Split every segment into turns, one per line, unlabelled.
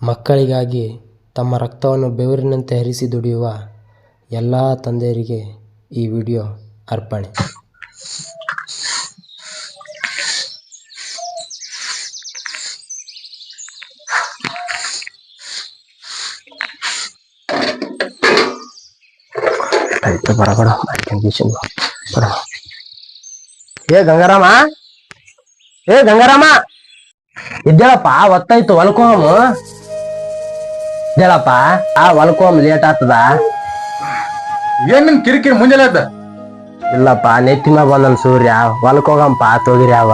ಮಕ್ಕಳಿಗಾಗಿ ತಮ್ಮ ರಕ್ತವನ್ನು ಬೆವರಿನಂತೆ ಹರಿಸಿ ದುಡಿಯುವ ಎಲ್ಲ ತಂದೆಯರಿಗೆ ಈ ವಿಡಿಯೋ ಅರ್ಪಣೆ.
ಏ ಗಂಗಾರಾಮ, ಏ ಗಂಗಾರಾಮ, ಇದ್ದೇಳಪ್ಪ. ಒತ್ತಾಯ್ತು ಹೊಲ್ಕೋಮ್ ಇದ್ದೇಳಪ್ಪ. ಹೊಲ್ಕೋಮ್ ಲೇಟ್ ಆಗ್ತದ.
ಏನ್ ನಿನ್ ಕಿರಿಕಿರಿ ಮುಂಜಾನೆ ಆಯ್ತ?
ಇಲ್ಲಪ್ಪ, ನೆತ್ತಿನ ಬಂದನ್ ಸೂರ್ಯ. ಹೊಲ್ಕೋಗಂಪ ತೊಗಿರಿ ಅವ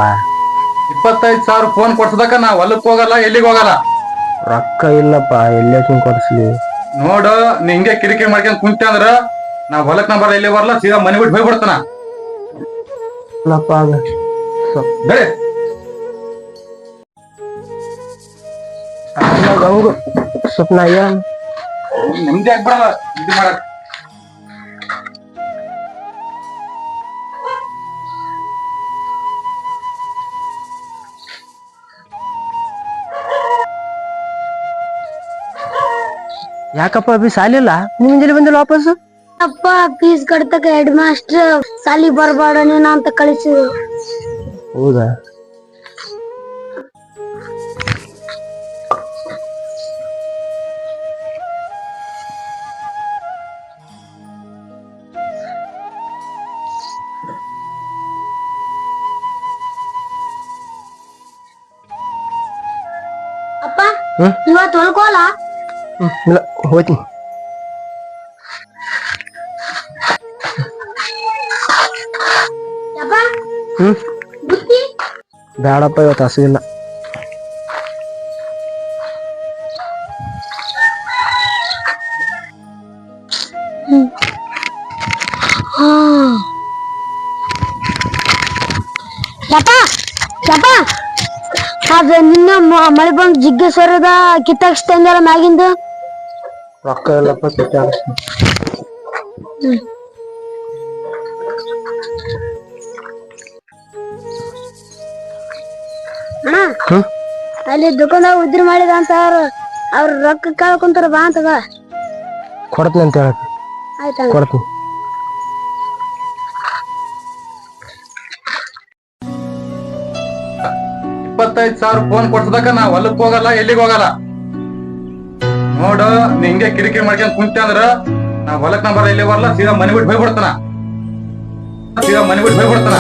25,000 ಫೋನ್ ಕೊಡ್ಸದಕ್ಕ ನಾ ಹೊಲಕ್ ಹೋಗಲ್ಲ, ಎಲ್ಲಿಗೆ ಹೋಗಲ್ಲ.
ರೊಕ್ಕ ಇಲ್ಲಪ್ಪ, ಎಲ್ಲೇಶನ್ ಕೊಡ್ಸ್ಲಿ.
ನೋಡು, ನೀ ಹಿಂಗೆ ಕಿರಿಕಿರಿ ಮಾಡ್ಕೊಂಡ್ ಕುಂತ ಅಂದ್ರ ನಾ ಹೊಲಕ್ ನಾ ಬರಲ್ಲ, ಎಲ್ಲಿ ಬರಲ್ಲ, ಸೀದಾ ಮನೆ ಬಿಟ್ಟು ಹೋಗ್ಬಿಡ್ತಾನ.
ಇಲ್ಲಪ್ಪ
ಬೇರೆ
ಗಂಗು ಸ್ವಪ್ನ
ನೆಮ್ಮದಿ ಆಗ್ಬಿಡಲ್ಲ ಇದು ಮಾಡಕ್.
ಯಾಕಪ್ಪ ಅಭಿ ಸಾಲಿಲ್ಲ? ಮುಂಜಾನೆ ಬಂದಿಲ್ಲ ವಾಪಸ್?
ಅಪ್ಪ ಫೀಸ್ ಕಟ್ತಕ ಹೆಡ್ ಮಾಸ್ಟರ್ ಸಾಲಿ ಬರ್ಬೇಡ ನೀನ ಅಂತ ಕಳಿಸಿದ್ರು.
ಹೌದಾ?
ಅಪ್ಪ ಇವತ್ತು ಹೊಲ್ಕೋಲ್ಲ?
ಇಲ್ಲ, ಹೋಯ್ತೀನಿ.
ಯಪ್ಪ ಬುತ್ತಿ
ಬೇಡಪ್ಪ, ಇವತ್ತು ಹಸಿವಿಲ್ಲ.
ಯಪ್ಪ ಯಪ್ಪ ಅದ ನಿನ್ನ ಮಳೆ ಬಂದ್ ಜಿಗ್ಗೇಶ್ವರದ ಕಿತ್ತಾಕ್ಸ್ತಂದಲ್ಲ ಮ್ಯಾಗಿಂದ.
ರೊಕ್ಕ ಇಲ್ಲಪ್ಪ,
ಅಣ್ಣ ಅಲ್ಲಿ ದುಕಾನ್ದಾಗ ಉದ್ರಿ ಮಾಡಿದ ಅಂತ ಅವ್ರ ರೊಕ್ಕ ಕೇಳ್ಕೊಂತಾರ, ಬಾ ಅಂತದ.
ಕೊಡ್ತೀನಿ ಅಂತ ಹೇಳಕ್.
ಆಯ್ತಾ?
ಕೊಡ್ತೀನಿ.
ಫೋನ್ ಕೊಡ್ಸದಕ್ಕ ನಾ ಹೊಲಕ್ ಹೋಗಲ್ಲ, ಎಲ್ಲಿಗೆ ಹೋಗಲ್ಲ. ನೋಡು, ನೀ ಹಿಂಗೆ ಕಿರಿಕಿರಿ ಮಾಡ್ಕೊಂಡ್ ಕುಂತ ಅಂದ್ರ ನಾ ಹೊಲಕ್ ನಾ ಬರಲ್ಲ, ಎಲ್ಲಿ ಬರಲ್ಲ, ಸೀದಾ ಮನೆ ಬಿಟ್ಟು ಹೋಗ್ಬಿಡ್ತಾನ. ಸೀದಾ ಮನೆ ಬಿಟ್ಟು ಹೋಗ್ಬಿಡ್ತಾನ.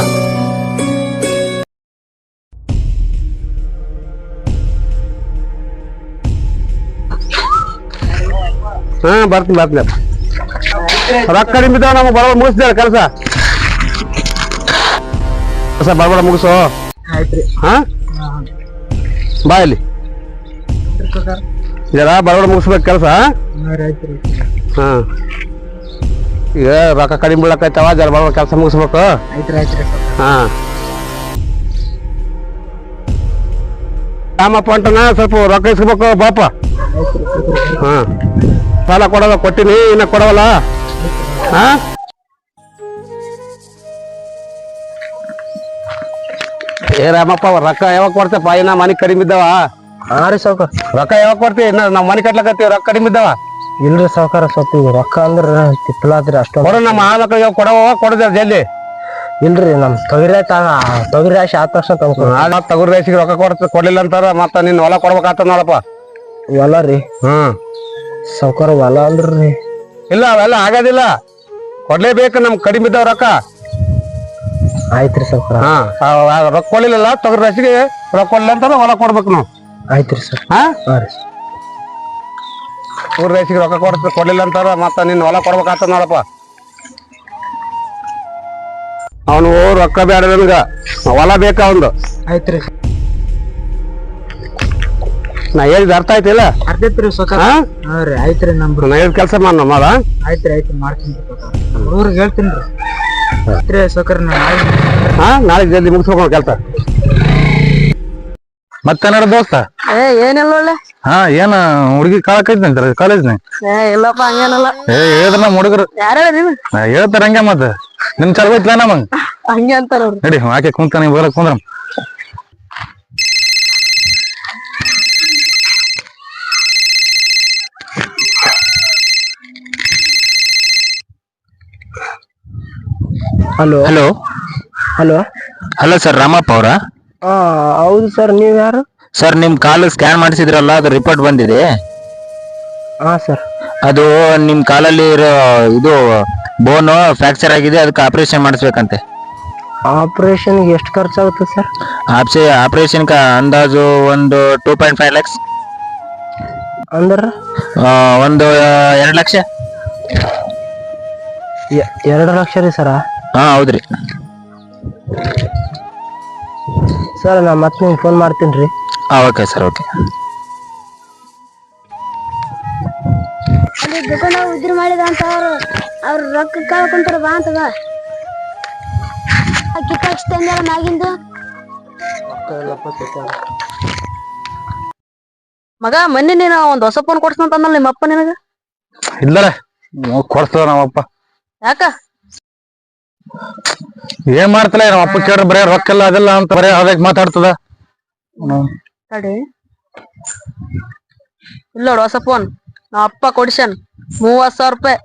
ಬರ್ತೀನಿ ರೊಕ್ಕ ನಿಂಬಿದ್ದ ನಮ್ಗೆ ಬರೋಬರ್ ಮುಗಿಸ್ದೇಳ ಕೆಲಸ. ಬರಬೇಡ, ಮುಗಿಸು. ಹಾ, ಬಾ ಇಲ್ಲಿ. ಜರ ಬರಬೇಡ, ಮುಗಿಸ್ಬೇಕು ಕೆಲಸ. ಹಾ, ಈಗ ರೊಕ್ಕ ಕಡಿಮೆ ಬೀಳಕೈತವ, ಜರ ಬರಬೇಡ, ಕೆಲಸ ಮುಗಿಸ್ಬೇಕು. ಹಾ, ರಾಮಪ್ಪ ಅಂಟನ ಸ್ವಲ್ಪ ರೊಕ್ಕ ಇಸ್ಕೋಬೇಕು ಬಾಪ. ಹಾ, ಸಾಲ ಕೊಡಲ್ಲ, ಕೊಟ್ಟಿನಿ, ಇನ್ನ ಕೊಡವಲ್ಲ. ಹಾ, ಏ ರಾಮಪ್ಪ, ರೊಕ್ಕ ಯಾವಾಗ ಕೊಡ್ತೇಪ್ಪ? ಇನ್ನ ಮನೆ ಕಡಿಮೆ ಇದ್ದಾವ. ಹಾ ರೀ ಸಾವ್ಕಾರ, ರೊಕ್ಕ ಯಾವಾಗ ಕೊಡ್ತಿ? ನಾವ್ ಮನೆ ಕಟ್ಲಕತ್ತೀವಿ, ರೊಕ್ಕ ಕಡಿಮೆ ಇದ್ದಾವ. ಇಲ್ರಿ ಸಾವ್ಕಾರ, ಸ್ವಲ್ಪ ರೊಕ್ಕ ಅಂದ್ರ ತಿಪ್ಪಲಾದ್ರಿ ಅಷ್ಟ. ಕೊಡ, ನಮ್ಮ ಹಾಲಕ್ಕ ಕೊಡವ, ಕೊಡದ ಜಲ್ದಿ. ಇಲ್ರಿ, ನಮ್ ತೊಗರಿ ರಾಶಿ ಆದ ತಕ್ಷಣ ತೊಗರಿ ರಾಶಿಗೆ ರೊಕ್ಕ ಕೊಡ್ಲಿಲ್ಲ ಅಂತಾರ. ಮತ್ತ ನಿನ್ ಹೊಲ ಕೊಡ್ಬೇಕಾಗ್ತದ ನೋಡಪ್ಪ. ಹೊಲ ರೀ? ಹ್ಮ್ ಸಾವ್ಕಾರ, ಹೊಲ ಅಲ್ರಿ. ಇಲ್ಲ, ಅವೆಲ್ಲ ಆಗೋದಿಲ್ಲ, ಕೊಡ್ಲೇಬೇಕು. ನಮ್ ಕಡಿಮೆ ಇದ್ದಾವ ರೊಕ್ಕ. ಆಯ್ತ್ರಿ ಸಾವ್ಕಾರ. ಹಾ, ರೊಕ್ಕ ಕೊಡ್ಲಿಲ್ಲ, ತೊಗರಿ ರಾಶಿಗೆ ರೊಕ್ಕ ಕೊಡ್ಲಿಲ್ಲ ಅಂತಾರ, ಹೊಲ ಕೊಡ್ಬೇಕು ನಾವು. ಆಯ್ತ್ರಿ ಸರ್. ಹಾ ರೀ, ತೊಗರಿ ರಾಶಿಗೆ ರೊಕ್ಕ ಕೊಡ್ಲಿಲ್ಲ ಅಂತಾರ, ಮತ್ತ ನಿನ್ ಹೊಲ ಕೊಡ್ಬೇಕಾಗ್ತದ ನೋಡಪ್ಪ. ಅವನು ರೊಕ್ಕ ಬೇಡ, ನನ್ಗ ಹೊಲ ಬೇಕ ಅವಂದು. ಆಯ್ತ್ರಿ, ನಾ ಹೇಳಿದ ಅರ್ಥ ಆಯ್ತಿಲ್ಲ? ಅರ್ಥ ಐತ್ರಿ ಸಾವ್ಕಾರ. ಆಯ್ತ್ರಿ, ನಾ ಹೇಳಿದ ಕೆಲಸ ಮಾಡ. ಆಯ್ತ್ರಿ, ಮಾಡ್ತೀನಿ, ಹುಡುಗರಿಗೆ ಹೇಳ್ತೀನಿ ರೀ ಸಾವ್ಕಾರ. ಹಾ, ನಾಳೆ ಜಲ್ದಿ ಮುಗಿಸ್ಬೇಕು ಕೆಲಸ.
ಮತ್ತೇನಾರ ದೋಸ್ತ?
ಏನಿಲ್ಲ ಒಳ್ಳೆ.
ಹಾ, ಏನ ಹುಡುಗಿ ಕಾಳಕೈತಿ ಕಾಲೇಜ್ನಾಗ?
ಇಲ್ಲಪ್ಪ, ಹಂಗೇನಲ್ಲ.
ಹೇಳಿದ್ರ ನಮ್ಮ ಹುಡುಗರು
ಯಾರ
ಹೇಳ್ತಾರ ಹಂಗೆ. ಮತ್ತ ನಿನ್ ಚಲೋ ಐತ್ಲ ನಮಂಗ್
ಹಂಗೆ ಅಂತಾರ.
ನಡಿ, ಆಕೆ ಕುಂತಾನ, ಬರಕ್ ಕುಂದ್ರ.
Hello
hello
hello
hello sir Ramappa ಅವರ?
ಹೌದು ಸರ್, ನೀವು ಯಾರು?
ಸರ್ ನಿಮ್ ಕಾಲು ಸ್ಕ್ಯಾನ್ ಮಾಡಿಸಿದ್ರಲ್ಲ, ಅದು ರಿಪೋರ್ಟ್ ಬಂದಿದೆ.
ಹಾ ಸರ್.
ಅದು ನಿಮ್ ಕಾಲಲ್ಲಿ ಇರೋ ಇದು ಬೋನು ಫ್ರಾಕ್ಚರ್ ಆಗಿದೆ, ಅದಕ್ಕೆ ಆಪರೇಷನ್ ಮಾಡಿಸ್ಬೇಕಂತೆ.
ಆಪರೇಷನ್ಗೆ ಎಷ್ಟು ಖರ್ಚಾಗುತ್ತೆ ಸರ್?
ಆಪರೇಷನ್ ಅಂದಾಜು ಒಂದು 2.5 lakhs,
ಅಂದ್ರೆ
ಒಂದು 2 ಲಕ್ಷ.
2 ಲಕ್ಷ ರೀ ಸರ?
ಹಾ ಹೌದ್ರಿ
ಸರ್. ನಾ ಮತ್ತೆ ನಿಮ್ಗೆ ಫೋನ್ ಮಾಡ್ತೀನಿ ರೀ.
Okay sir, okay.
ಅಲ್ಲಿ ದುಕಾನಾಗ ಉದ್ರಿ ಮಾಡಿದ ಅಂತ ಅವ್ರ ರೊಕ್ಕ ಕಳ್ಕೊಂತಾರ ಬಾ ಅಂತದ. ಕಿತ್ತಾಕ್ಸ್ ತಂದ್ಯಾರ ಮ್ಯಾಗಿಂದ.
ಮಗ ಮೊನ್ನೆ ನೀನು ಒಂದ್ ಹೊಸ ಫೋನ್ ಕೊಡ್ಸಂತಂದಲ್ಲ ನಿಮ್ಮ ಅಪ್ಪ ನಿನಗ?
ಇಲ್ಲರ ಕೊಡ್ತದ ನಮ್ಮಪ್ಪ.
ಯಾಕ?
ಏನ್ ಮಾಡ್ತಲ್ಲ ನಮ್ಮ ಅಪ್ಪ ಕೇಳ್ರ ಬರೇ ರೊಕ್ಕ ಅದೆಲ್ಲ ಅಂತ ಬರೇ ಅದಕ್ಕೆ ಮಾತಾಡ್ತದ.
ತಡಿ, ಇಲ್ಲ ನೋಡು ಹೊಸ ಫೋನ್ ನಮ್ಮ ಅಪ್ಪ ಕೊಡ್ಸನ್ 30,000 ರೂಪಾಯಿ.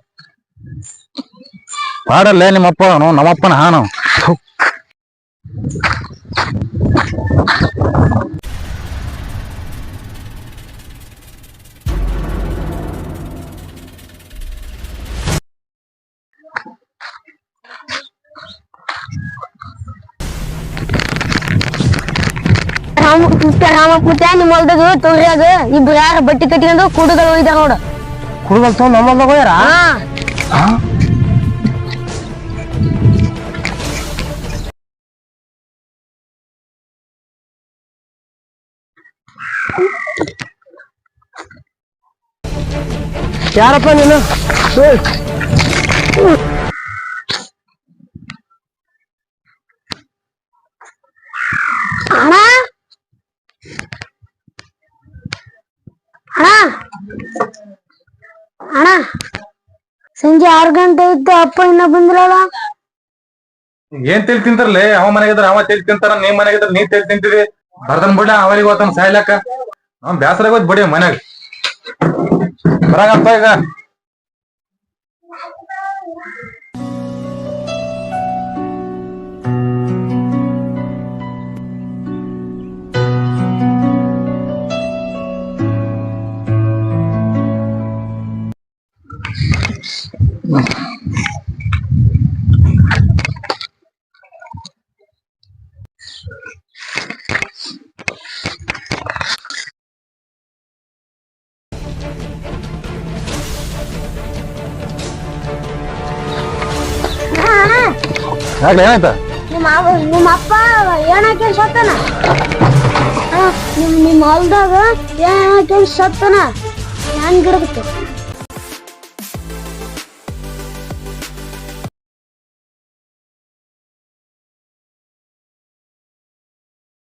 ಪಾಡಲ್ಲೇ ನಿಮ್ಮಪ್ಪ, ನಮ್ಮಪ್ಪನ ಹಾನು.
ರಾಮಪ್ಪ ನಿಮ್ಮ ಹೊಲ್ದಾಗ ತೊಗರಿಯಾಗ ಇಬ್ರು ಯಾರ ಬಟ್ಟಿ ಕಟ್ಟಿಕೊಂಡು ಕೂಡುಗಳು ಒಯ್ದಾರ ನೋಡ.
ಕುಡುಗಲ್ ತೊಗೊಂಡ್ ನಮ್ಮಲ್ದಾಗ ಹೋಗ್ಯಾರ? ಯಾರಪ್ಪ ನೀನು?
ಅಣ್ಣ ಅಣ್ಣ ಅಣ್ಣ, ಸಂಜೆ 6 ಗಂಟೆ ಇತ್ತು, ಅಪ್ಪ ಇನ್ನ ಬಂದಿರಲ್ಲ.
ಏನ್ ತಿಳ್ ತಿಂತಾರಲ್ಲೇ? ಅವ ಮನೆಗಿದ್ರ ಅವ ತಿಳ್ ತಿಂತಾರ, ನೀ ಮನೆಗಿದ್ರ ನೀ ತಿಳ್ ತಿಂತಿದಿ. ಬರ್ದನ್ ಬಿಡ ಅವರಿಗೆ ಹೋತನ್ ಸಾಯ್ಲಕ್ಕ. ಅವ್ನ್ ಬ್ಯಾಸರಾಗ ಹೋದ್ ಬಡಿ ಮನ್ಯಾಗ ಬರಾಗಪ್ಪ ಈಗ. ಯಾಕೆ ಏನಾಯ್ತ?
ನಿಮ್ಮ ಅಪ್ಪ ಏನಾಕೆ ಸತ್ತನ? ನಿಮ್ಮ ಹೊಲ್ದಾಗ ಏನಾಕೆ ಸತ್ತನ? ಹೆಂಗ್ ಗಿಡಕ್ಕೆ